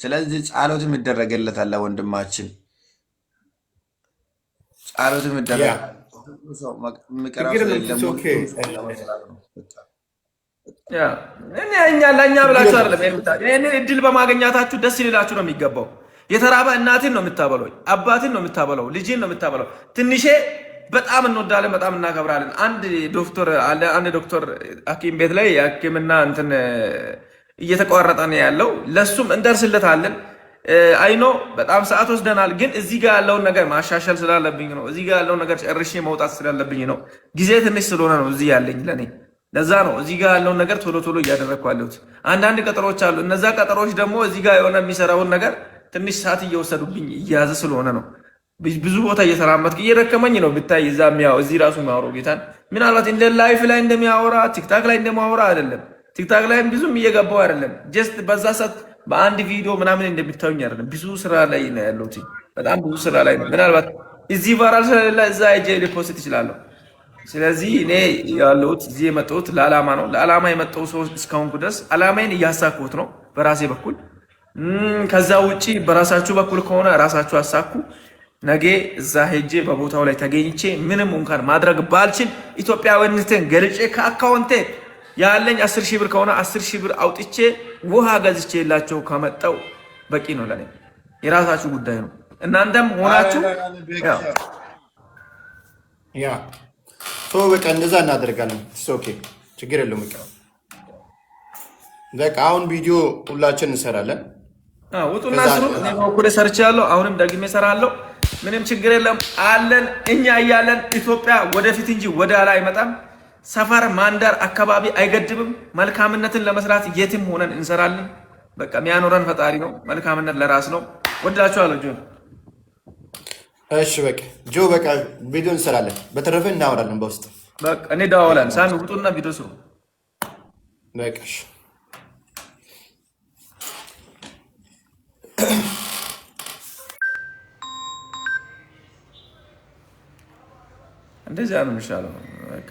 ስለዚህ ጸሎት የሚደረግለታል ወንድማችን ጸሎት ያ የሚደረግ ሰው የሚቀራው ችግር ሰው የለም። የለም። ኢትስ ኦኬ ሁሉም ሰው ለመስራት ነው። ያ እኛ ለእኛ ችግር ብላችሁ የለም። አይደለም ይሄንን እድል በማግኘታችሁ ደስ ሊላችሁ ነው የሚገባው። የተራበ እናትን ነው የምታበለው፣ አባትን ነው የምታበለው፣ ልጅን ነው የምታበለው። ትንሼ በጣም እንወዳለን፣ በጣም እናከብራለን። አንድ ዶክተር አለ፣ አንድ ዶክተር ሐኪም ቤት ላይ የሕክምና እንትን እየተቋረጠ ነው ያለው። ለሱም እንደርስለታለን። አይኖ በጣም ሰዓት ወስደናል፣ ግን እዚህ ጋር ያለውን ነገር ማሻሻል ስላለብኝ ነው። እዚህ ጋር ያለውን ነገር ጨርሼ መውጣት ስላለብኝ ነው። ጊዜ ትንሽ ስለሆነ ነው እዚህ ያለኝ ለኔ። ለዛ ነው እዚህ ጋር ያለውን ነገር ቶሎ ቶሎ እያደረግኩ ያለሁት። አንዳንድ ቀጠሮች አሉ። እነዛ ቀጠሮች ደግሞ እዚህ ጋር የሆነ የሚሰራውን ነገር ትንሽ ሰዓት እየወሰዱብኝ እያያዘ ስለሆነ ነው። ብዙ ቦታ እየተራመድክ እየደከመኝ ነው ብታይ። እዛ የሚያው እዚህ ራሱ የሚያወራው ጌታን ምናልባት እንደ ላይፍ ላይ እንደሚያወራ ቲክታክ ላይ እንደማወራ አይደለም። ቲክታክ ላይም ብዙም እየገባው አይደለም። ጀስት በዛ ሰዓት በአንድ ቪዲዮ ምናምን እንደሚታዩኝ አይደለም። ብዙ ስራ ላይ ነው ያለሁት። በጣም ብዙ ስራ ላይ ነው። ምናልባት እዚህ ቫይራል ስለሌለ እዛ ሄጄ ሊፖስት እችላለሁ። ስለዚህ እኔ ያለሁት እዚህ የመጣሁት ለዓላማ ነው። ለዓላማ የመጣው ሰው እስካሁን ድረስ ዓላማዬን እያሳኩት ነው በራሴ በኩል። ከዛ ውጪ በራሳችሁ በኩል ከሆነ ራሳችሁ አሳኩ። ነገ እዛ ሄጄ በቦታው ላይ ተገኝቼ ምንም እንኳን ማድረግ ባልችል ኢትዮጵያዊነትን ገልጬ ከአካውንቴ ያለኝ 10 ሺህ ብር ከሆነ 10 ሺህ ብር አውጥቼ ውሃ ገዝቼ የላቸው ከመጣው በቂ ነው ለኔ። የራሳችሁ ጉዳይ ነው። እናንተም ሆናችሁ ያ ሶ በቃ እንደዛ እናደርጋለን። ኢትስ ኦኬ ችግር የለውም። በቃ አሁን ቪዲዮ ሁላችን እንሰራለን። ውጡና ስሩ። እኔ በኩል ሰርቻለሁ፣ አሁንም ደግሜ እሰራለሁ። ምንም ችግር የለም አለን። እኛ እያለን ኢትዮጵያ ወደፊት እንጂ ወደ ኋላ አይመጣም። ሰፈር ማንደር አካባቢ አይገድብም። መልካምነትን ለመስራት የትም ሆነን እንሰራለን። በቃ የሚያኖረን ፈጣሪ ነው። መልካምነት ለራስ ነው። ወዳችኋለሁ ጆ። እሺ በቃ ጆ በቃ ቪዲዮ እንሰራለን። በተረፈ እናወራለን በውስጥ በቃ እኔ ደዋውለን ሳሚ ውጡና ቪዲዮ ስሩ። በቃ እሺ እንደዚያ ነው የሚሻለው። በቃ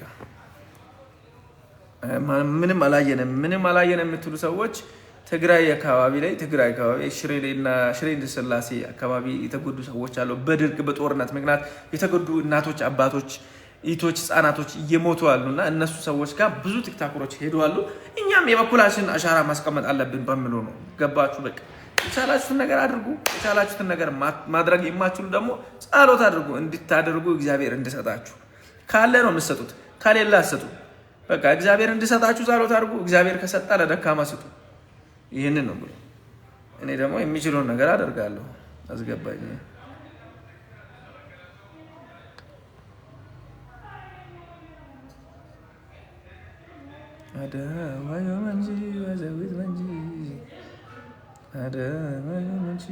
ምንም አላየንም የምትሉ ሰዎች ትግራይ አካባቢ ሽሬና ሽሬ እንዳስላሴ አካባቢ የተጎዱ ሰዎች አሉ። በድርቅ በጦርነት ምክንያት የተጎዱ እናቶች፣ አባቶች፣ እህቶች፣ ህፃናቶች እየሞቱ አሉና እነሱ ሰዎች ጋር ብዙ ቲክታከሮች ሄደዋል። እኛም የበኩላችን አሻራ ማስቀመጥ አለብን በሚሉ ነው። ገባችሁ? በቃ የቻላችሁትን ነገር አድርጉ። የቻላችሁትን ነገር ማድረግ የማትችሉ ደግሞ ጸሎት አድርጉ። እንድታደርጉ እግዚአብሔር እንዲሰጣችሁ። ካለ ነው የምትሰጡት፣ ካሌላ አትሰጡ። በቃ እግዚአብሔር እንዲሰጣችሁ ጸሎት አድርጉ። እግዚአብሔር ከሰጣ ለደካማ ስጡ። ይህንን ነው ብሎ እኔ ደግሞ የሚችለውን ነገር አደርጋለሁ። አስገባኝ። አደዋዮ መንጂ ወዘዊት መንጂ አደዋዮ መንጂ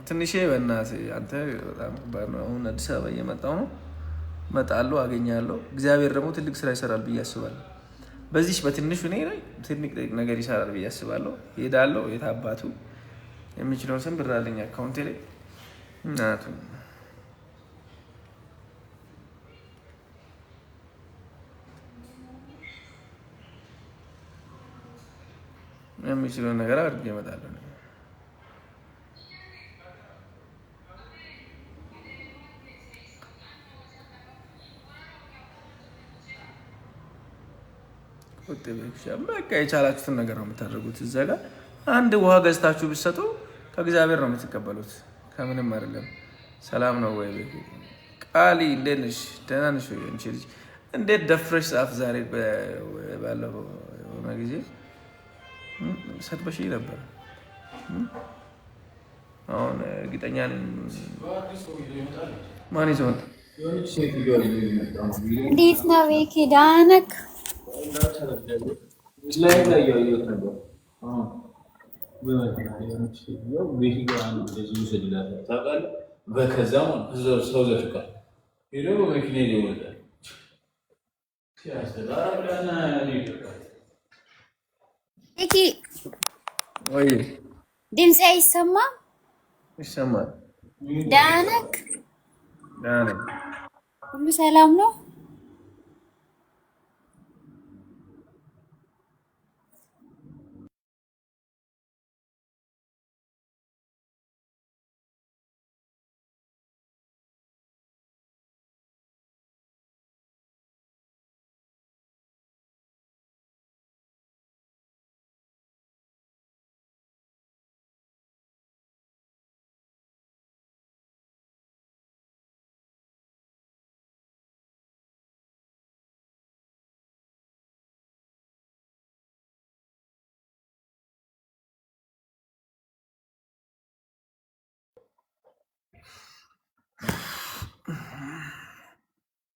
ትንሽ በእናትህ አንተ በጣም ከባድ ነው። አሁን አዲስ አበባ እየመጣሁ ነው። እመጣለሁ፣ አገኛለሁ። እግዚአብሔር ደግሞ ትልቅ ስራ ይሰራል ብዬ አስባለሁ። በዚህ በትንሹ እኔ ላይ ትልቅ ነገር ይሰራል ብዬ አስባለሁ። ሄዳለሁ። የታባቱ የሚችለውን ስም ብር አለኝ አካውንቴ ላይ እናቱ የሚችለውን ነገር አድርጌ እመጣለሁ። በቃ የቻላችሁትን ነገር ነው የምታደርጉት። እዛ ጋር አንድ ውሃ ገዝታችሁ ብትሰጡ ከእግዚአብሔር ነው የምትቀበሉት፣ ከምንም አይደለም። ሰላም ነው ወይ ቃሊ? እንዴት ነሽ? ደህና ነሽ ወይ? አንቺ ልጅ እንዴት ደፍረሽ ጻፍ። ዛሬ ባለው የሆነ ጊዜ ሰድበሽ ነበር። አሁን እርግጠኛ ነኝ ማን ይዘው መጣ? እንዴት ነው ቤኪ? ደህና ነህ? ቤኪ ድምጼ አይሰማም? ይሰማል። ደህና ነህ? ደህና ነኝ። ሁሉ ሰላም ነው?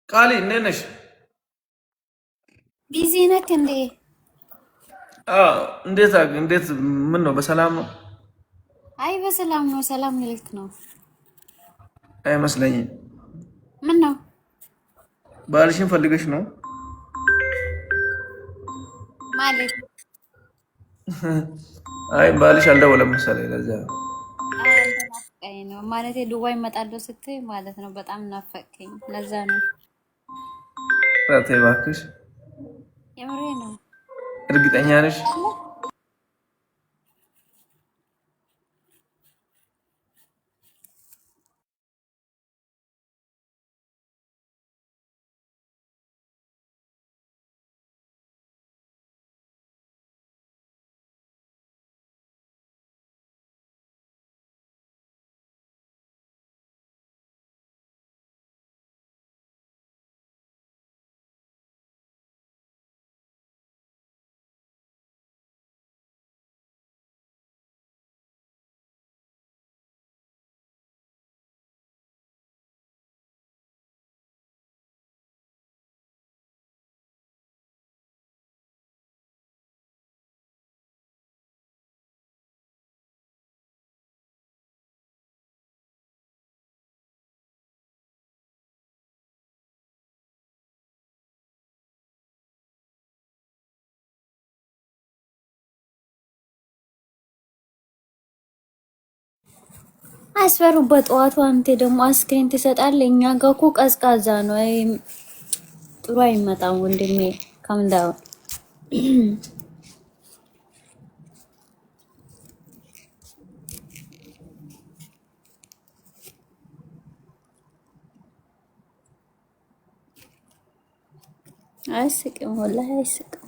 ቃሊ እንዴት ነሽ? ቢዚ ነክ እንዴ? እንዴት ምን ነው በሰላም ነው? አይ በሰላም ነው። ሰላም ልልክ ነው አይመስለኝም። ምን ነው ባልሽን ፈልገሽ ነው ማለት? አይ ባልሽ አልደወለም መሰለኝ ለዛ አይ ነው ማለት ዱባይ እመጣለሁ ስትይ ማለት ነው። በጣም ናፈቀኝ ለዛ ነው። ተይ እባክሽ። የምሬ ነው። እርግጠኛ ነሽ? አስፈሩ በጠዋቱ አንተ ደግሞ አስክሬን ትሰጣለህ። እኛ ጋር እኮ ቀዝቃዛ ነው። አይ ጥሩ አይመጣም ወንድሜ ከምንዳው አይስቅም፣ ወላሂ አይስቅም።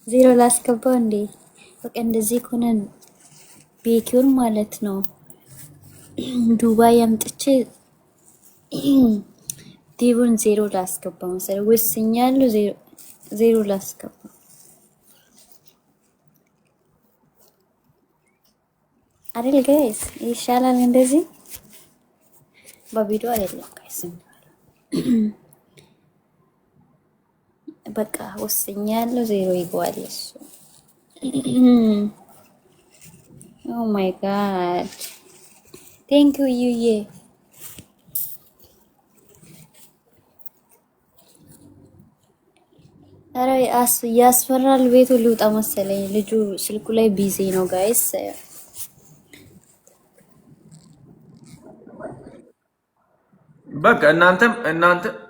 ዜሮ ላስገባው እንዴ? በቃ እንደዚህ ከሆነ ቤኪውን ማለት ነው ዱባይ አምጥቼ ዲቡን ዜሮ ላስገባው መሰለኝ። ወስኛለሁ። ዜሮ ላስገባው አይደል ጋይስ? ይሻላል እንደዚህ በቪዲዮ አይደለም ጋይስ። በቃ ወስኛለሁ። ዜሮ ይገባል እሱ። ኦ ማይ ጋድ ቴንክ ዩ ዩዬ። ኧረ ያስፈራል። ቤቱ ሊውጣ መሰለኝ። ልጁ ስልኩ ላይ ቢዚ ነው ጋይስ። በቃ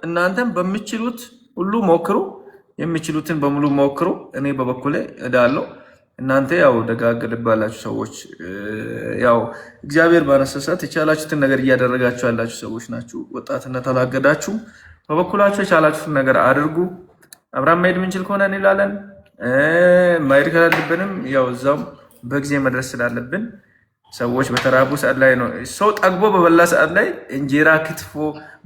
እናንተም በሚችሉት ሁሉ ሞክሩ። የሚችሉትን በሙሉ ሞክሩ። እኔ በበኩሌ እዳለሁ። እናንተ ያው ደጋግ ልብ ያላችሁ ሰዎች ያው እግዚአብሔር ባነሳሳት የቻላችሁትን ነገር እያደረጋችሁ ያላችሁ ሰዎች ናችሁ። ወጣትነት አላገዳችሁም። በበኩላችሁ የቻላችሁትን ነገር አድርጉ። አብራም መሄድ የምንችል ከሆነ እንላለን። መሄድ ካለብንም ያው እዛውም በጊዜ መድረስ ስላለብን ሰዎች በተራቡ ሰዓት ላይ ነው። ሰው ጠግቦ በበላ ሰዓት ላይ እንጀራ ክትፎ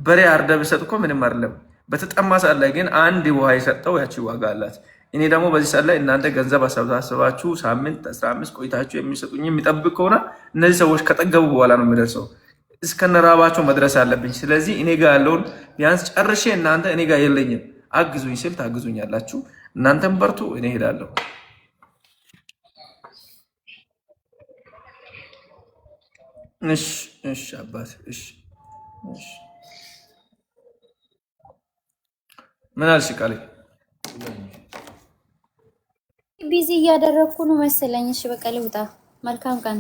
በሬ አርደ ብሰጥ እኮ ምንም አይደለም። በተጠማ ሰዓት ላይ ግን አንድ ውሃ የሰጠው ያቺ ዋጋ አላት። እኔ ደግሞ በዚህ ሰዓት ላይ እናንተ ገንዘብ አሰባሰባችሁ ሳምንት 15 ቆይታችሁ የሚሰጡኝ የሚጠብቅ ከሆነ እነዚህ ሰዎች ከጠገቡ በኋላ ነው የሚደርሰው። እስከነራባቸው መድረስ አለብኝ። ስለዚህ እኔ ጋር ያለውን ቢያንስ ጨርሼ እናንተ እኔ ጋር የለኝም አግዙኝ ስል ታግዙኛላችሁ። እናንተም በርቱ፣ እኔ ሄዳለሁ። እሺ አባት እሺ። ምን አልሽ ቃሌ? ቢዚ እያደረኩ ነው መሰለኝ። እሺ በቃ ልውጣ። መልካም ቀን።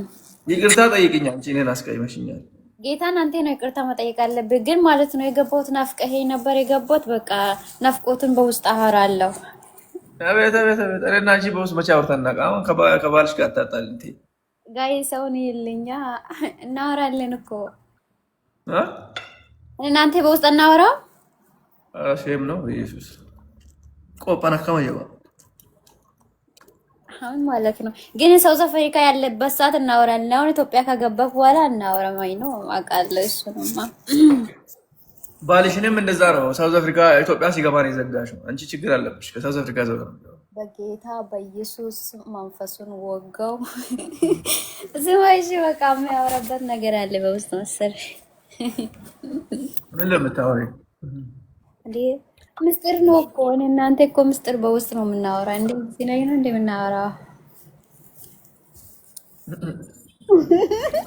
ይቅርታ ጠይቅኝ። አንቺ እኔን አስቀይመሽኛል። ጌታን አንተ ነው ይቅርታ መጠየቅ አለብህ። ግን ማለት ነው የገባሁት ናፍቀኸኝ ነበር የገባሁት። በቃ ናፍቆትን በውስጥ አወራለሁ። አቤት እኔና አንቺ በውስጥ መቼ አውርተን እናውቃለን? አሁን ከባልሽ ጋር አታጣል እንዴ? ጋይ ሰውን ይልኛ እናወራለን እኮ እናንተ በውስጥ እናወራው። ሼም ነው ኢየሱስ ቆጳና ከማየው አሁን ማለት ነው። ግን ሳውዝ አፍሪካ ያለበት ሰዓት እናወራለን። አሁን ኢትዮጵያ ከገባህ በኋላ እናወራም። አይ ነው አውቃለሁ። እሱንማ ባልሽንም እንደዛ ነው። ሳውዝ አፍሪካ ኢትዮጵያ ሲገባ ነው የዘጋሽው። አንቺ ችግር አለብሽ። ከሳውዝ አፍሪካ ዘጋ ነው። በጌታ በኢየሱስ መንፈሱን ወጋው። ዝማይሽ በቃ የሚያወራበት ነገር አለ በውስጥ መሰለሽ። ምን ለምታወሪ እንዴ? ምስጢር ነው እኮ እናንተ እኮ ምስጢር በውስጥ ነው የምናወራ። እንዴ ሲናይ ነው እንዴ የምናወራ?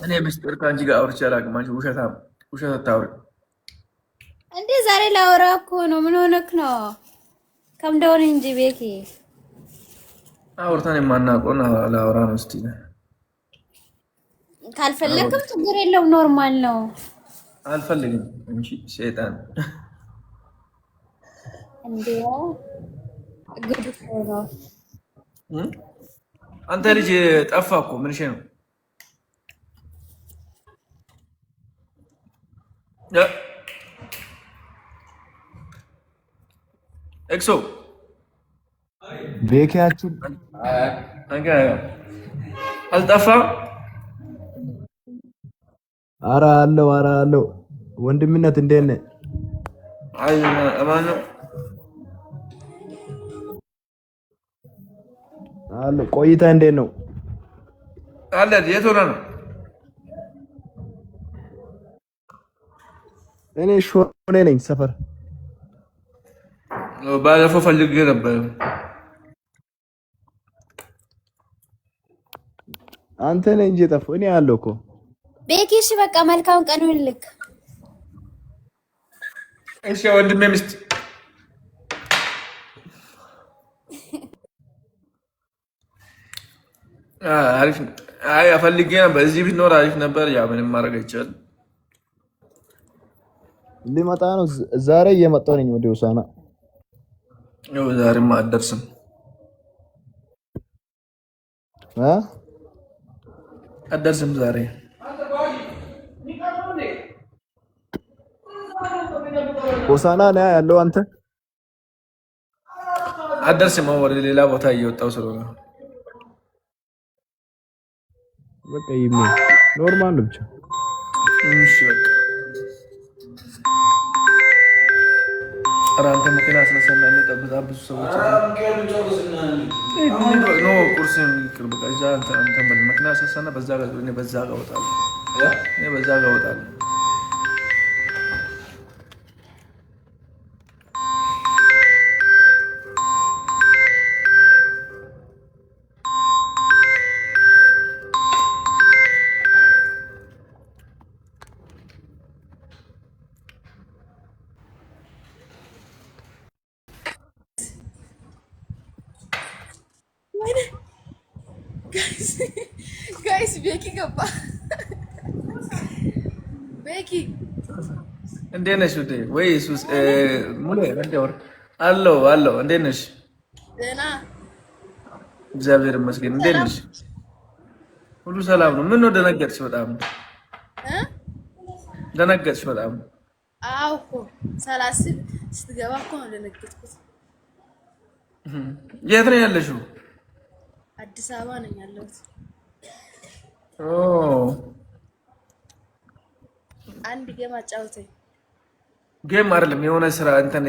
እኔ ምስጢር ከአንቺ ጋር አውርቼ አላውቅም። አንቺ ውሸት አታውሪ። እንዴ ዛሬ ላወራ እኮ ነው። ምን ሆነክ ነው? ከምደውን እንጂ ቤኪ አውርተን የማናውቀውን ላወራ ነው። እስቲ ካልፈለክም ችግር የለውም፣ ኖርማል ነው። አልፈልግም እንጂ ሸይጣን እንዴ ግድ ነው። አንተ ልጅ ጠፋ እኮ ምን ሸ ነው? ኤክሶ ቤኪያችሁ አልጠፋም። ኧረ አለው ወንድምነት እንዴት ነህ? አይ አማን ነው አለ። ቆይታ እንዴት ነው? አለ የት ሆነ ነው? እኔ ሾኔ ነኝ ሰፈር። ባለፈው ፈልጌ ነበር። አንተ ነህ እንጂ የጠፋው እኔ አለው እኮ። ቤኪ እሺ በቃ መልካም ቀን ይልክ። እሺ ወንድሜ ሚስት አሪፍ። አይ ፈልጌ ነበር። እዚህ ቢኖር አሪፍ ነበር። ያ ምንም ማድረግ አይቻልም። ሊመጣ ነው ዛሬ እየመጣሁ ነኝ ወደ ሆሳዕና። ዛሬማ አትደርስም አትደርስም ዛሬ ሆሳዕና ነው ያለው። አንተ አትደርስም። ወደ ሌላ ቦታ እየወጣሁ ስለሆነ በቃ ይሄ ኖርማል ነው ብቻ። እሺ በቃ አንተ መኪና አስነሳና እንጠብጣ ብዙ ሰዎች ነው ቁርስ የሚቅርብ በቃ አንተ መኪና አስነሳና በዛ ጋር እወጣለሁ። ጋይስ ቤኪ ገባ። ቤኪ እንዴት ነሽ ውዴ? ወይ ኢየሱስ ሙሌ እንደወር አለው እንዴት ነሽ? ደህና እግዚአብሔር ይመስገን። እንዴት ነሽ? ሁሉ ሰላም ነው? ምን ነው ደነገጥሽ? በጣም ደነገጥሽ በጣም። አዎ እኮ ሳላስብ ስትገባ እኮ ነው ደነገጥኩት። የት ነው ያለሽው? አዲስ አበባ ነኝ ያለሁት። አንድ ጌም አጫውተኝ። ጌም አይደለም የሆነ ስራ እንትን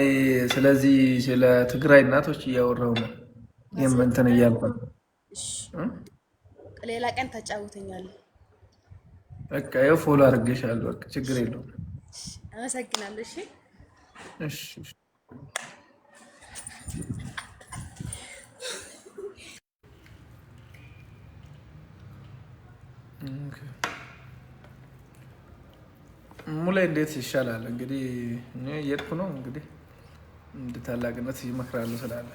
ስለዚህ ስለ ትግራይ እናቶች እያወራሁ ነው። ጌም እንትን እያልኩ ነው። ሌላ ቀን ታጫውተኛለህ። በቃ ይኸው ፎሎ አድርጌሻለሁ። በቃ ችግር የለውም። አመሰግናለሁ። እሺ እሺ ሙሌ እንዴት ይሻላል? እንግዲህ እኔ እየሄድኩ ነው። እንግዲህ እንደ ታላቅነት ይመክራሉ ስላለ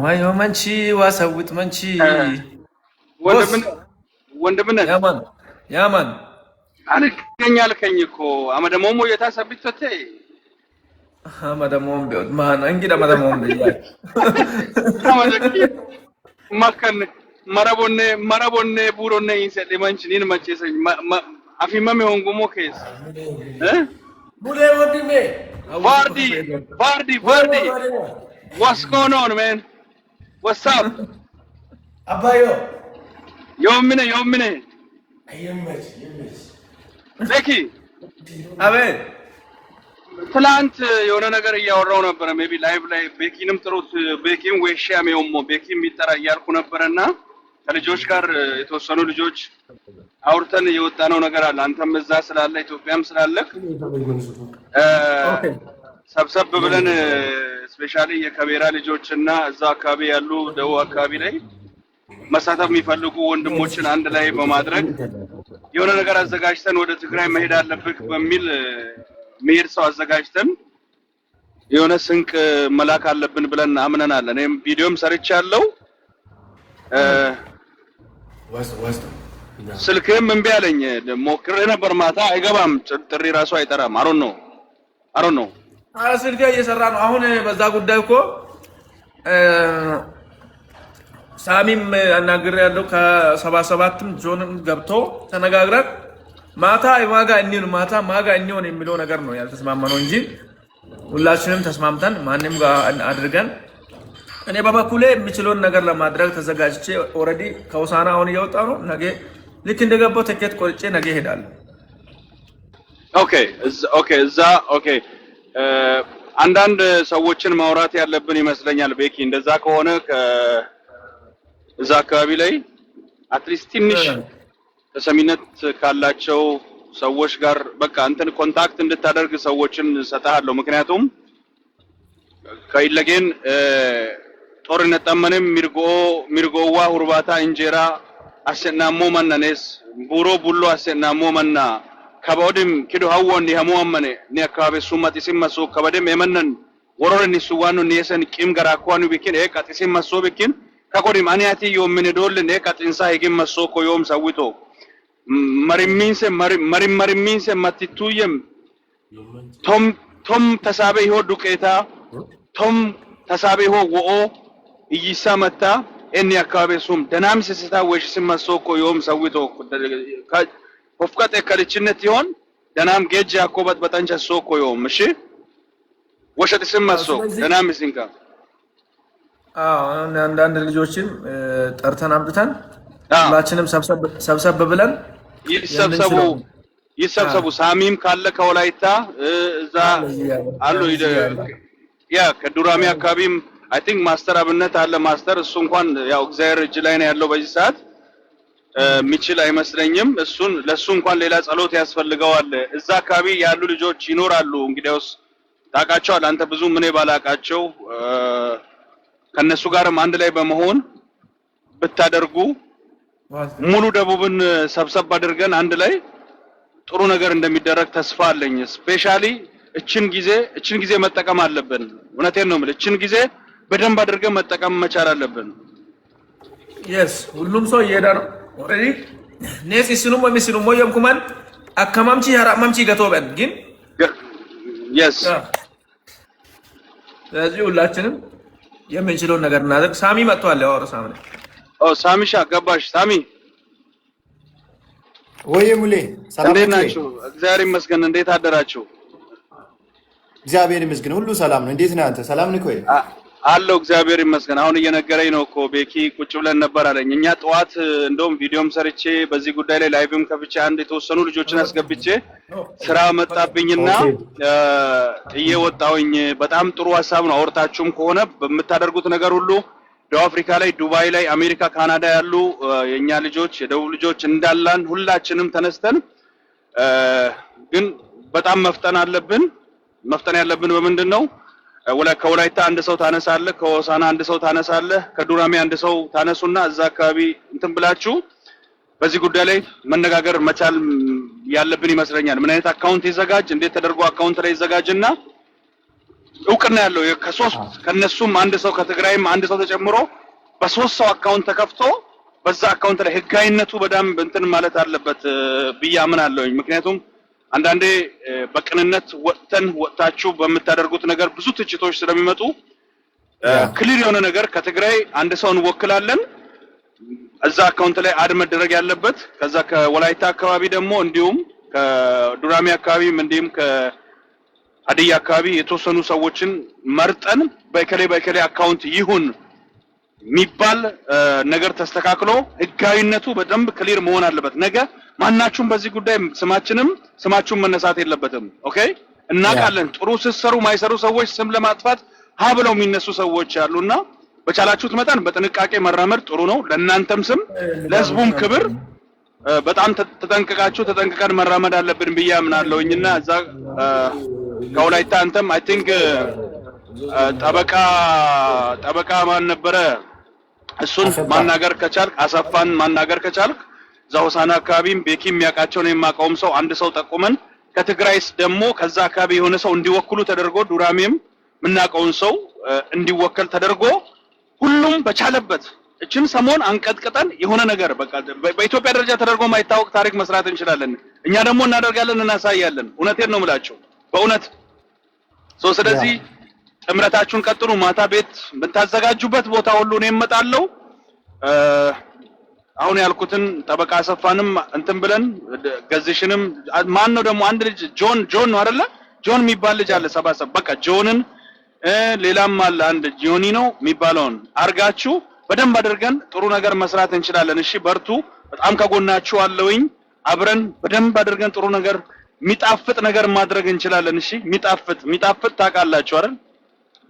ዋዮ መንቺ ዋሰውጥ መንቺ ወንድምነት ያማን አልገኝ አልከኝ እኮ አመደሞሞ የታሰብቶቴ አመደሞም ቢወድ ማን እንግዲህ አመደሞም ይያል አመደቂ ማከን መረቦኔ ቡሮኔ ይሰጥ መንቺ ኒን መቼሰኝ አፊመም ሆንጉሞ ኬስ ሙሌ ወንድሜ Vardy. What's going on, man? What's up? አባዮ Yomine. ይመች Becky. አቤት ትላንት የሆነ ነገር እያወራው ነበር ሜቢ ላይቭ ላይ ቤኪንም ጥሩት ቤኪም ወይሻም የውሞ ቤኪም ይጠራ እያልኩ ነበርና ከልጆች ጋር የተወሰኑ ልጆች አውርተን የወጣነው ነገር አለ አንተም እዛ ስላለ ኢትዮጵያም ስላለክ ሰብሰብ ብለን ስፔሻሊ የከቤራ ልጆችና እዛ አካባቢ ያሉ ደቡብ አካባቢ ላይ መሳተፍ የሚፈልጉ ወንድሞችን አንድ ላይ በማድረግ የሆነ ነገር አዘጋጅተን ወደ ትግራይ መሄድ አለብክ በሚል መሄድ ሰው አዘጋጅተን የሆነ ስንቅ መላክ አለብን ብለን አምነናል። እኔም ቪዲዮም ሰርቻለሁ። ስልክም እምቢ አለኝ። ሞክሬ ነበር ማታ አይገባም፣ ጥሪ ራሱ አይጠራም። አሮን ነው ስልክ እየሰራ ነው። አሁን በዛ ጉዳይ እኮ ሳሚም አናግሬ ያለው ከ77ም ጆንም ገብቶ ተነጋግረን ማታ ማጋ እንሆን የሚለው ነገር ነው ያልተስማማነው እንጂ ሁላችንም ተስማምተን ማንንም ጋር አድርገን እኔ በበኩሌ የሚችለውን ነገር ለማድረግ ተዘጋጅቼ ኦሬዲ ከውሳና አሁን እየወጣ ነው። ነገ ልክ እንደገባው ትኬት ቆርጬ ነገ እሄዳለሁ። ኦኬ አንዳንድ ሰዎችን ማውራት ያለብን ይመስለኛል። ቤኪ እንደዛ ከሆነ እዛ አካባቢ ላይ አትሊስት ትንሽ ተሰሚነት ካላቸው ሰዎች ጋር በቃ እንትን ኮንታክት እንድታደርግ ሰዎችን ሰጣለሁ። ምክንያቱም ከይለጌን ጦርነት ጠመንም ሚርጎዋ ሁርባታ እንጀራ አሰናሞ መነኔስ ቡሮ ቡሎ አሰናሞ መና ከበውድም kidu hawwonni hamu ammane ni akabe sumati simmaso kabadem emannan wororni suwanu niesen kim garakwanu bikin e qatisim maso bikin kakodim aniati yomine dolle ne qatinsa hegim maso ko yom sawito marimminse matituyem tom tasabe ho duketa tom tasabe ho wo iyisa mata enni akabe sum danam sesita wesh simmaso ko yom sawito ወፍቀት ከልችነት ይሆን ደናም ጌጅ ያኮበት በጣንቻ ሶኮ ይሆን እሺ ወሸት ስማሶ ደናም ሲንካ አንዳንድ ልጆችን ጠርተን አምጥተን ሁላችንም ሰብሰብ ብለን ይሰብሰቡ ሳሚም ካለ ከወላይታ እዛ አሉ ያ ከዱራሚ አካባቢም አይ ቲንክ ማስተር አብነት አለ ማስተር እሱ እንኳን ያው እግዚአብሔር እጅ ላይ ነው ያለው በዚህ ሰዓት ሚችል አይመስለኝም እሱን ለሱ እንኳን ሌላ ጸሎት ያስፈልገዋል እዛ አካባቢ ያሉ ልጆች ይኖራሉ እንግዲያውስ ታቃቸዋል አንተ ብዙ ምን ባላቃቸው ከነሱ ጋርም አንድ ላይ በመሆን ብታደርጉ ሙሉ ደቡብን ሰብሰብ አድርገን አንድ ላይ ጥሩ ነገር እንደሚደረግ ተስፋ አለኝ ስፔሻሊ እችን ጊዜ መጠቀም አለብን እውነቴን ነው ማለት እችን ጊዜ በደንብ አድርገን መጠቀም መቻል አለብን yes ሁሉም ሰው ይሄዳ ነው ኦሬዲ ነስ ሲኑሞ የምኩማን አከማምቺ ያራማምቺ ገቶበን ግን yes ስለዚህ ሁላችንም የምንችለውን ነገር እናደርግ ሳሚ መጥቷል ያወራ ሳሚ ሳሚሻ ገባሽ ሳሚ ወይ ሙሌ ሰላም ናችሁ እግዚአብሔር ይመስገን እንዴት አደራችሁ እግዚአብሔር ይመስገን ሁሉ ሰላም ነው እንዴት ነህ አንተ ሰላም ነህ ወይ አለው እግዚአብሔር ይመስገን አሁን እየነገረኝ ነው እኮ ቤኪ ቁጭ ብለን ነበር አለኝ እኛ ጠዋት እንደውም ቪዲዮም ሰርቼ በዚህ ጉዳይ ላይ ላይቭም ከፍቼ አንድ የተወሰኑ ልጆችን አስገብቼ ስራ መጣብኝና እየወጣውኝ በጣም ጥሩ ሐሳብ ነው አውርታችሁም ከሆነ በመታደርጉት ነገር ሁሉ ደቡብ አፍሪካ ላይ ዱባይ ላይ አሜሪካ ካናዳ ያሉ የኛ ልጆች የደቡብ ልጆች እንዳላን ሁላችንም ተነስተን ግን በጣም መፍጠን ያለብን በምንድነው ከወላይታ አንድ ሰው ታነሳለህ ከሆሳና አንድ ሰው ታነሳለህ ከዱራሜ አንድ ሰው ታነሱና እዛ አካባቢ እንትን ብላችሁ በዚህ ጉዳይ ላይ መነጋገር መቻል ያለብን ይመስለኛል ምን አይነት አካውንት ይዘጋጅ እንዴት ተደርጎ አካውንት ላይ ይዘጋጅና እውቅና ያለው ከነሱም አንድ ሰው ከትግራይም አንድ ሰው ተጨምሮ በሶስት ሰው አካውንት ተከፍቶ በዛ አካውንት ላይ ህጋዊነቱ በደንብ እንትን ማለት አለበት ብያምናለሁ ምክንያቱም አንዳንዴ በቅንነት ወጣችሁ በመታደርጉት ነገር ብዙ ትችቶች ስለሚመጡ ክሊር የሆነ ነገር ከትግራይ አንድ ሰው እንወክላለን እዛ አካውንት ላይ አድ መደረግ ያለበት ከዛ ከወላይታ አካባቢ ደግሞ እንዲሁም ከዱራሚ አካባቢም እንዲሁም ሀዲያ አካባቢ የተወሰኑ ሰዎችን መርጠን በከሌ አካውንት ይሁን የሚባል ነገር ተስተካክሎ ህጋዊነቱ በደንብ ክሊር መሆን አለበት። ነገ ማናችሁም በዚህ ጉዳይ ስማችሁም መነሳት የለበትም። ኦኬ እናቃለን። ጥሩ ሲሰሩ ማይሰሩ ሰዎች ስም ለማጥፋት ሀብለው የሚነሱ ሰዎች አሉና በቻላችሁት መጠን በጥንቃቄ መራመድ ጥሩ ነው። ለእናንተም ስም ለህዝቡም ክብር በጣም ተጠንቅቀን መራመድ አለብን ብዬ አምናለሁኝና እዛ ከወላይታ አንተም አይ ቲንክ ጠበቃ ማን ነበረ እሱን ማናገር ከቻልክ አሰፋን ማናገር ከቻልክ ዛውሳና አካባቢም ቤኪም የሚያውቃቸው ነው የማውቀውም ሰው አንድ ሰው ጠቁመን ከትግራይስ ደግሞ ከዛ አካባቢ የሆነ ሰው እንዲወክሉ ተደርጎ ዱራሜም ምናውቀውን ሰው እንዲወከል ተደርጎ ሁሉም በቻለበት እችን ሰሞን አንቀጥቅጠን የሆነ ነገር በቃ በኢትዮጵያ ደረጃ ተደርጎ ማይታወቅ ታሪክ መስራት እንችላለን። እኛ ደግሞ እናደርጋለን እናሳያለን። እውነቴን ነው የምላችሁ በእውነት ስለዚህ ጥምረታችሁን ቀጥሉ። ማታ ቤት በታዘጋጁበት ቦታ ሁሉ ነው እመጣለሁ። አሁን ያልኩትን ጠበቃ አሰፋንም እንትን ብለን ገዝሽንም ማን ነው ደግሞ አንድ ልጅ ጆን ነው አይደለ? ጆን የሚባል ልጅ አለ ሰባሰብ በቃ ጆንን ሌላም አለ አንድ ጆኒ ነው የሚባለውን አርጋችሁ በደንብ አድርገን ጥሩ ነገር መስራት እንችላለን። እሺ በርቱ። በጣም ከጎናችሁ አለውኝ። አብረን በደንብ አድርገን ጥሩ ነገር ሚጣፍጥ ነገር ማድረግ እንችላለን። እሺ ሚጣፍጥ ታውቃላችሁ አይደል?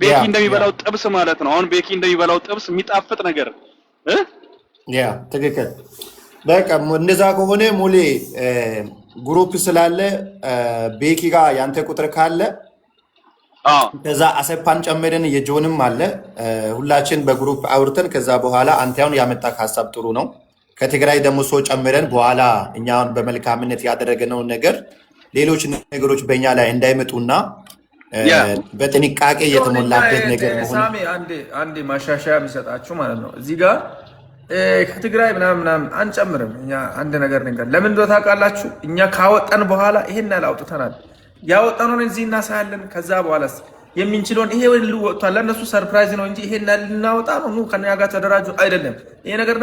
ቤኪ እንደሚበላው ጥብስ ማለት ነው። አሁን ቤኪ እንደሚበላው ጥብስ ሚጣፍጥ ነገር ያ ትክክል። በቃ እንደዛ ከሆነ ሙሌ ግሩፕ ስላለ ቤኪ ጋር ያንተ ቁጥር ካለ ከዛ አሰፋን ጨምረን የጆንም አለ ሁላችን በግሩፕ አውርተን ከዛ በኋላ አንተ አሁን ያመጣው ሐሳብ ጥሩ ነው። ከትግራይ ደግሞ ሰው ጨምረን በኋላ እኛውን በመልካምነት ያደረገነው ነገር ሌሎች ነገሮች በእኛ ላይ እንዳይመጡና በጥንቃቄ የተሞላበት ነገር መሆን ሳሚ አንዴ ማሻሻያ የሚሰጣችሁ ማለት ነው። እዚህ ጋር ከትግራይ ምናምን አንጨምርም። እኛ አንድ ነገር ለምን እንደው ታውቃላችሁ? እኛ ካወጣን በኋላ ይሄን አውጥተናል። ያወጣነውን እዚህ እናሳያለን። ከዛ በኋላስ የምንችለውን ይሄ ሁሉ ወጥቷል። ለነሱ ሰርፕራይዝ ነው እንጂ ይሄን ልናወጣ ነው ከኛ ጋር ተደራጁ አይደለም። ይሄ ነገር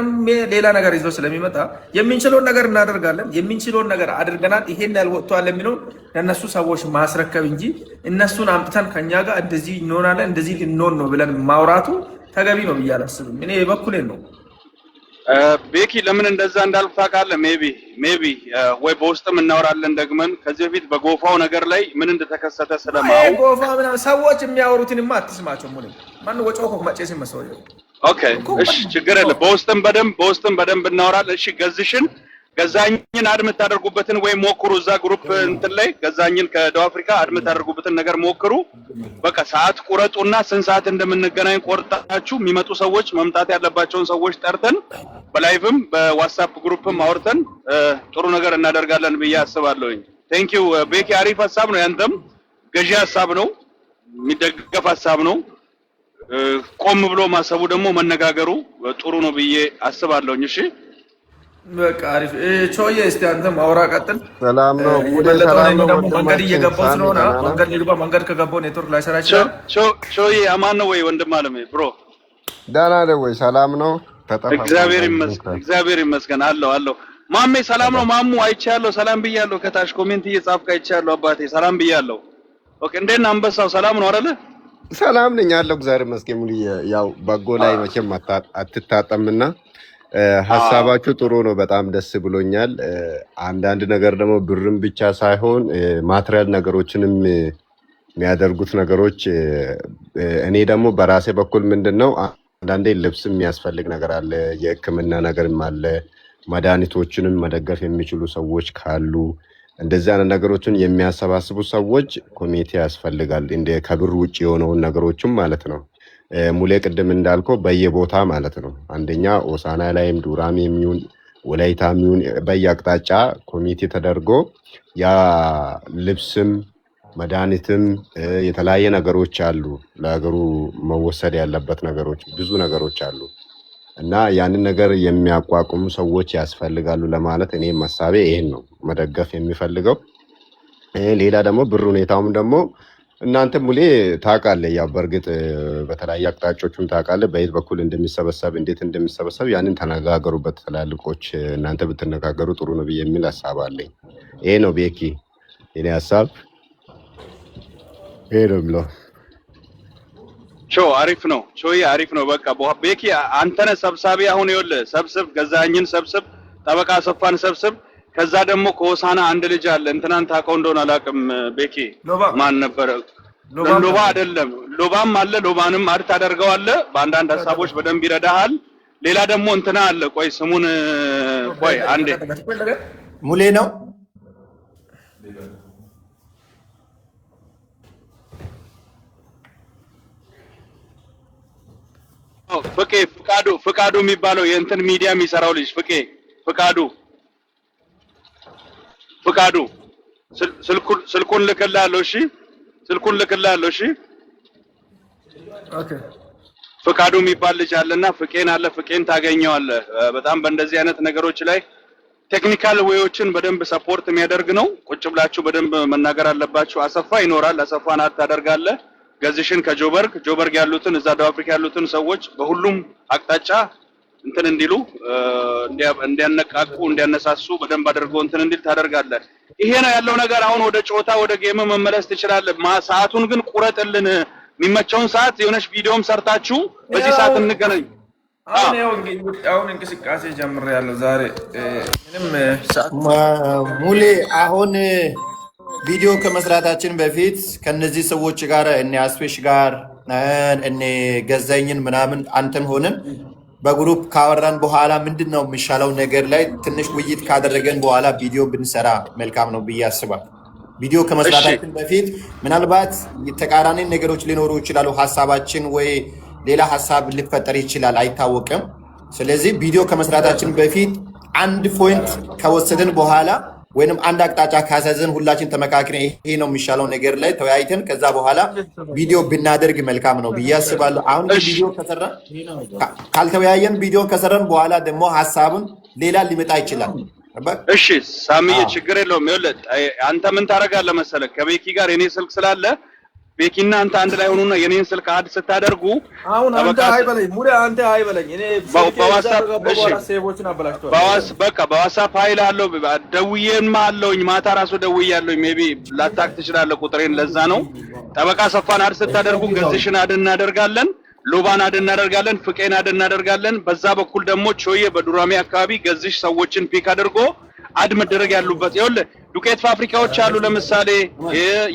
ሌላ ነገር ይዞ ስለሚመጣ የምንችለውን ነገር እናደርጋለን። የምንችለውን ነገር አድርገናል። ይሄን ያልወጥቷል የሚለው ለነሱ ሰዎች ማስረከብ እንጂ እነሱን አምጥተን ከኛ ጋር እንደዚህ እንሆናለን እንደዚህ ልንሆን ነው ብለን ማውራቱ ተገቢ ነው ብዬ አላስብም። እኔ በኩሌን ነው። ቤኪ ለምን እንደዛ እንዳልኩ ታውቃለህ? ሜቢ ወይ በውስጥም እናወራለን ደግመን ከዚህ በፊት በጎፋው ነገር ላይ ምን እንደተከሰተ ስለማው ጎፋ ምናምን ሰዎች የሚያወሩትንማ አትስማቸው። ሙሉ ማን ወጪው እኮ ማጨስ መስዋዕት ኦኬ እሺ ችግር የለም። በውስጥም በደንብ እናወራለን። እሺ ገዛኝን አድምት ታደርጉበትን ወይ ሞክሩ። እዛ ግሩፕ እንትን ላይ ገዛኝን ከደቡብ አፍሪካ አድምት ታደርጉበትን ነገር ሞክሩ። በቃ ሰዓት ቁረጡና ስንት ሰዓት እንደምንገናኝ ቆርጣችሁ የሚመጡ ሰዎች መምጣት ያለባቸውን ሰዎች ጠርተን በላይቭም በዋትስአፕ ግሩፕም አውርተን ጥሩ ነገር እናደርጋለን ብዬ አስባለሁኝ። ቴንክ ዩ ቤኪ። አሪፍ ሐሳብ ነው። ያንተም ገዢ ሐሳብ ነው፣ የሚደገፍ ሐሳብ ነው። ቆም ብሎ ማሰቡ ደግሞ መነጋገሩ ጥሩ ነው ብዬ አስባለሁኝ። እሺ በቃ አሪፍ ቾዬ። እስቲ አንተም አውራ ቀጥል። ሰላም ነው። ሰላም ነው። መንገድ እየገባሁ ስለሆነ መንገድ ከገባሁ ኔትወርክ ላይ ሰራ ይችላል። ቾዬ አማን ነው ወይ ወንድም አለሜ? ብሮ ደህና ነው ወይ? ሰላም ነው። እግዚአብሔር ይመስገን አለው። ማሜ ሰላም ነው? ማሙ አይቻለሁ፣ ሰላም ብያለሁ። ከታች ኮሜንት እየጻፍክ አይቻለሁ። አባቴ ሰላም ብያለሁ። ኦኬ እንዴት ነህ አንበሳው? ሰላም ነው አይደለ? ሰላም ነኝ አለው። እግዚአብሔር ይመስገን። ሙሉ ያው በጎ ላይ መቼም አትታጠምና ሐሳባችሁ ጥሩ ነው። በጣም ደስ ብሎኛል። አንዳንድ ነገር ደግሞ ብርም ብቻ ሳይሆን ማትሪያል ነገሮችንም የሚያደርጉት ነገሮች እኔ ደግሞ በራሴ በኩል ምንድነው አንዳንዴ ልብስ የሚያስፈልግ ነገር አለ፣ የሕክምና ነገርም አለ። መድኃኒቶችንም መደገፍ የሚችሉ ሰዎች ካሉ እንደዚህ አይነት ነገሮችን የሚያሰባስቡ ሰዎች ኮሚቴ ያስፈልጋል። እንደ ከብር ውጭ የሆነውን ነገሮችም ማለት ነው። ሙሌ ቅድም እንዳልከው በየቦታ ማለት ነው። አንደኛ ሆሳዕና ላይም ዱራሜ የሚሆን ወላይታ የሚሆን በየአቅጣጫ ኮሚቴ ተደርጎ ያ ልብስም መድኃኒትም የተለያየ ነገሮች አሉ። ለሀገሩ መወሰድ ያለበት ነገሮች ብዙ ነገሮች አሉ እና ያንን ነገር የሚያቋቁሙ ሰዎች ያስፈልጋሉ ለማለት እኔ ሐሳቤ ይሄን ነው መደገፍ የሚፈልገው። ሌላ ደግሞ ብር ሁኔታውም ደግሞ እናንተ ሙሌ ታውቃለህ፣ ያው በእርግጥ በተለያየ አቅጣጫዎቹም ታውቃለህ በየት በኩል እንደሚሰበሰብ እንዴት እንደሚሰበሰብ ያንን ተነጋገሩበት። ትላልቆች እናንተ ብትነጋገሩ ጥሩ ነው ብዬ የሚል ሐሳብ አለኝ። ይሄ ነው ቤኪ የኔ ሐሳብ። ሄደምሎ ቾ አሪፍ ነው። ቾይ አሪፍ ነው። በቃ ቤኪ አንተ ነህ ሰብሳቢ። አሁን ይኸውልህ ሰብስብ፣ ገዛኸኝን ሰብስብ፣ ጠበቃ አሰፋን ሰብስብ። ከዛ ደግሞ ከሆሳና አንድ ልጅ አለ እንትናን ታውቀው እንደሆነ አላውቅም። ቤኪ ማን ነበር? ሎባ አይደለም፣ ሎባም አለ። ሎባንም አድ ታደርገዋለህ። በአንዳንድ ሀሳቦች በደንብ ይረዳሃል። ሌላ ደግሞ እንትና አለ። ቆይ ስሙን ቆይ አንዴ ሙሌ ነው ፍቃዱ የሚባለው የእንትን ሚዲያ የሚሰራው ልጅ ፍቃዱ ስልኩን ልክልሃለሁ። እሺ ስልኩን ልክልሃለሁ። እሺ ኦኬ ፍቃዱ የሚባል ልጅ አለና ፍቄን ታገኘዋለህ። በጣም በእንደዚህ አይነት ነገሮች ላይ ቴክኒካል ዌዮችን በደንብ ሰፖርት የሚያደርግ ነው። ቁጭ ብላችሁ በደንብ መናገር አለባችሁ። አሰፋ ይኖራል። አሰፋን ታደርጋለህ። ገዝሽን ከጆበርግ ያሉትን እዛ ደቡብ አፍሪካ ያሉትን ሰዎች በሁሉም አቅጣጫ እንትን እንዲሉ እንዲያነቃቁ እንዲያነሳሱ በደንብ አድርገው እንትን እንዲል ታደርጋለህ። ይሄ ነው ያለው ነገር። አሁን ወደ ጨዋታ ወደ ጌም መመለስ ትችላለህ። ሰዓቱን ግን ቁረጥልን። የሚመቸውን ሰዓት የሆነች ቪዲዮም ሰርታችሁ በዚህ ሰዓት እንገናኝ። አሁን እንቅስቃሴ ጀምሬያለሁ ዛሬ ምንም ሙሌ አሁን ቪዲዮ ከመስራታችን በፊት ከነዚህ ሰዎች ጋር እነ አስፔሽ ጋር እነ ገዛኝን ምናምን አንተን ሆነን በግሩፕ ካወራን በኋላ ምንድነው የሚሻለው ነገር ላይ ትንሽ ውይይት ካደረገን በኋላ ቪዲዮ ብንሰራ መልካም ነው ብዬ አስባለሁ። ቪዲዮ ከመስራታችን በፊት ምናልባት ተቃራኒ ነገሮች ሊኖሩ ይችላሉ። ሐሳባችን ወይ ሌላ ሐሳብ ሊፈጠር ይችላል፣ አይታወቅም። ስለዚህ ቪዲዮ ከመስራታችን በፊት አንድ ፖይንት ከወሰደን በኋላ ወይንም አንድ አቅጣጫ ካሳዘን ሁላችን ተመካክረን ይሄ ነው የሚሻለው ነገር ላይ ተወያይተን ከዛ በኋላ ቪዲዮ ብናደርግ መልካም ነው ብዬ አስባለሁ። አሁን ቪዲዮ ከሰራን ካልተወያየን ቪዲዮ ከሰራን በኋላ ደግሞ ሐሳቡን ሌላ ሊመጣ ይችላል። እሺ ሳሚዬ ችግር የለውም። ይኸውልህ አንተ ምን ታደርጋለህ መሰለህ? ከቤኪ ጋር የኔ ስልክ ስላለ ቤኪና አንተ አንድ ላይ ሆኑና የኔን ስልክ አድ ስታደርጉ አሁን አንተ አይበለኝ ሙሉ አንተ አይበለኝ እኔ በዋትስአፕ በቃ በዋትስአፕ ኃይል አለው ደውዬማ አለውኝ ማታ ራሱ ደውያለሁኝ። ሜቢ ላታክ ትችላለህ ቁጥሬን። ለዛ ነው ጠበቃ ሰፋን አድ ስታደርጉ ገዝሽን አድ እናደርጋለን፣ ሎባን አድ እናደርጋለን፣ ፍቄን አድ እናደርጋለን። በዛ በኩል ደግሞ ቾዬ በዱራሜ አካባቢ ገዝሽ ሰዎችን ፒክ አድርጎ አድ መደረግ ያሉበት። ይኸውልህ ዱቄት ፋብሪካዎች አሉ፣ ለምሳሌ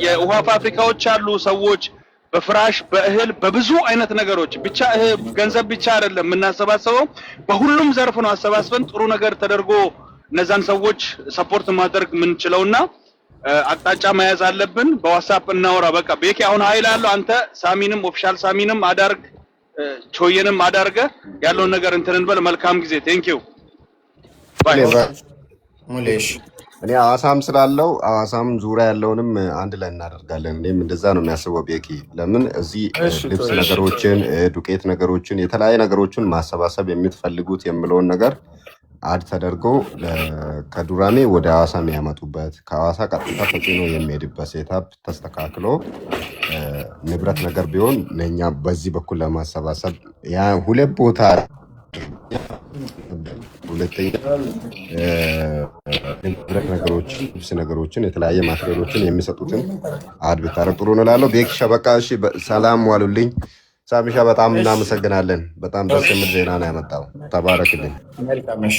የውሃ ፋብሪካዎች አሉ። ሰዎች በፍራሽ በእህል በብዙ አይነት ነገሮች ብቻ ገንዘብ ብቻ አይደለም የምናሰባስበው፣ በሁሉም ዘርፍ ነው አሰባስበን ጥሩ ነገር ተደርጎ እነዛን ሰዎች ሰፖርት ማድረግ የምንችለውና አቅጣጫ መያዝ አለብን። በዋትስአፕ እናወራ። በቃ ቤኪ አሁን ኃይል አለው። አንተ ሳሚንም ኦፊሻል ሳሚንም አዳርግ፣ ቾዬንም አዳርገ ያለውን ነገር እንትን እንበል። መልካም ጊዜ። ቴንክ ዩ ባይ። ሙሌሽ እኔ ሐዋሳም ስላለው ሐዋሳም ዙሪያ ያለውንም አንድ ላይ እናደርጋለን። እኔም እንደዛ ነው የሚያስበው ቤኪ። ለምን እዚህ ልብስ ነገሮችን፣ ዱቄት ነገሮችን፣ የተለያየ ነገሮችን ማሰባሰብ የምትፈልጉት የምለውን ነገር አድ ተደርጎ ከዱራሜ ወደ ሐዋሳ የሚያመጡበት ከሐዋሳ ቀጥታ ተጭኖ የሚሄድበት ሴታፕ ተስተካክሎ ንብረት ነገር ቢሆን ለእኛ በዚህ በኩል ለማሰባሰብ ያ ሁለት ቦታ ሁለተኛ ንብረት ነገሮች ልብስ ነገሮችን የተለያየ ማቴሪያሎችን የሚሰጡትን አድ ብታረግ ጥሩ ነው እላለሁ። ቤኪ ሸበቃ እሺ፣ ሰላም ዋሉልኝ። ሳሚሻ በጣም እናመሰግናለን። በጣም ደስ የሚል ዜና ነው ያመጣው። ተባረክልኝ። መልካም እሺ።